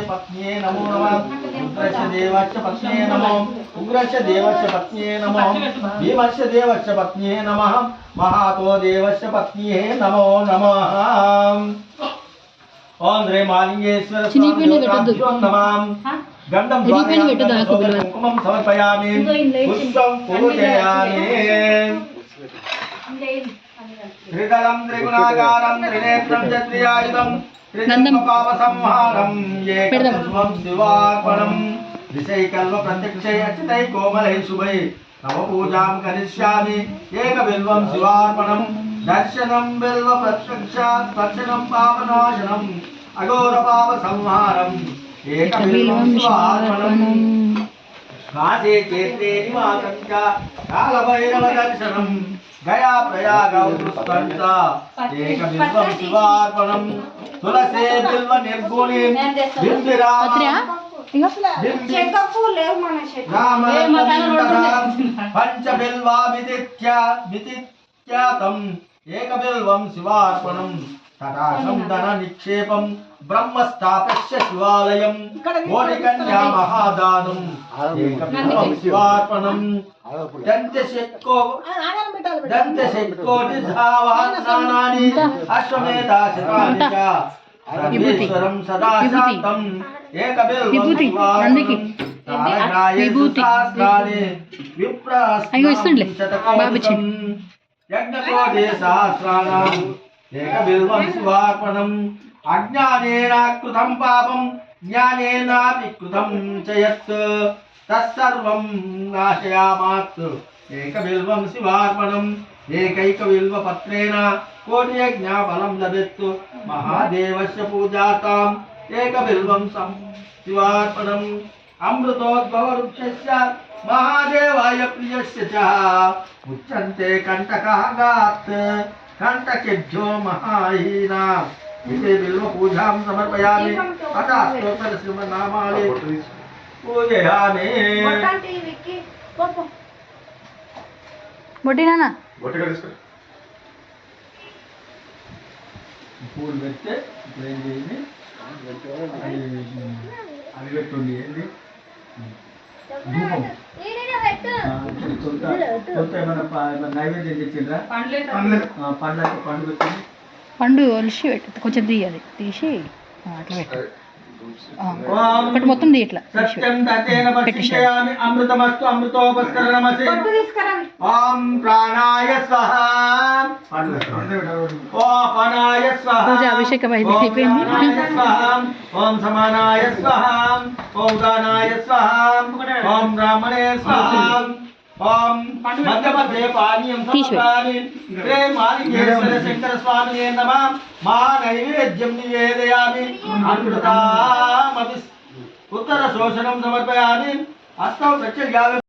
पत्न्ये नमो नमः रुद्रस्य देवस्य पत्न्ये नमो उग्रस्य देवस्य पत्न्ये नमो भीमस्य देवस्य पत्न्ये नमः महातो देवस्य पत्न्ये नमो नमः ओम रे मालिंगेश्वर स्वामी नमः गंधम कुंकुमं समर्पयामि पुष्पं पूजयामि त्रिदलं त्रिगुणाकारं त्रिनेत्रं च त्रियायुधं त्रिजन्मपापसंहारं एकं शिवार्पणं विषयकल्प प्रत्यक्षे अच्युतै कोमलै शुभै नवपूजां करिष्यामि एकबिल्वं शिवार्पणं दर्शनं बिल्व प्रत्यक्षात् दर्शनं पापनाशनम् अघोरपापसंहारम् एकबिल्वं शिवार्पणं काशे क्षेत्रे निवासं च कालभैरवदर्शनं गया प्रयाग उत्कृष्टं च एकबिल्वं शिवार्पणं तुलसे बिल्व निर्गुणे पंचबिल्वा विदित्यातम् एकबिल्वं शिवार्पणं तथा धन निक्षेपं ब्रह्मस्थापस्य शिवालयं कोटिकन्या महादानम् एकबिल्वं शिवार्पणं दन्तशेकोटिधावाहनानि अश्वमेधाशतानि च सर्वेश्वरं सदा शान्तम् एकबिल्वं शिवार्पणं तारकायसहस्राणि विप्रस्थं शतकोटिकं यज्ञकोटि सहस्राणाम् एकबिल्वं शिवार्पणम् अज्ञानेन कृतं पापं ज्ञानेनापि कृतं च यत् तत्सर्वं नाशयामात् एकबिल्वं शिवार्पणम् एकैकबिल्वपत्रेण कोटियज्ञफलं लभेत् महादेवस्य पूजार्थम् एकबिल्वं शिवार्पणम् अमृतोद्भववृक्षस्य महादेवाय प्रियस्य च उच्यन्ते कण्टकागात् कंटकेभ्यो महाहीना इति बिल्व पूजां समर्पयामि अतः स्तोत्र श्रीमन्नामानि पूजयामि बोटी नाना बोटी का डिस्क పూలు పెడితే ఇప్పుడు ఏం చేయండి అది పెట్టుండి ఏంటి ధూపం కొంత ఏమైనా నైవేద్యం తెచ్చిండ్రా పండ్లు పెట్టింది పండు ఒలిసి పెట్టు కొంచెం తీయాలి తీసి అట్లా పెట్టు ఒకటి మొత్తం తీ ఇట్లా సత్యం దతేన పశ్యామి అమృతమస్తు అమృతోపస్కరణమసి ఓం ప్రాణాయ స్వహ ఓం అపానాయ స్వహ పూజ అభిషేకం అయిపోయింది ఓం సమానాయ స్వహ ఓం దానాయ స్వహ ఓం బ్రాహ్మణే స్వహ ओम मध्य मध्य पानीयं समर्पयामि श्री मालिकेश्वर शंकर स्वामिने नमः महानैवेद्यं निवेदयामि अमृतामपि उत्तर शोषणं समर्पयामि हस्तौ प्रत्यग्यामि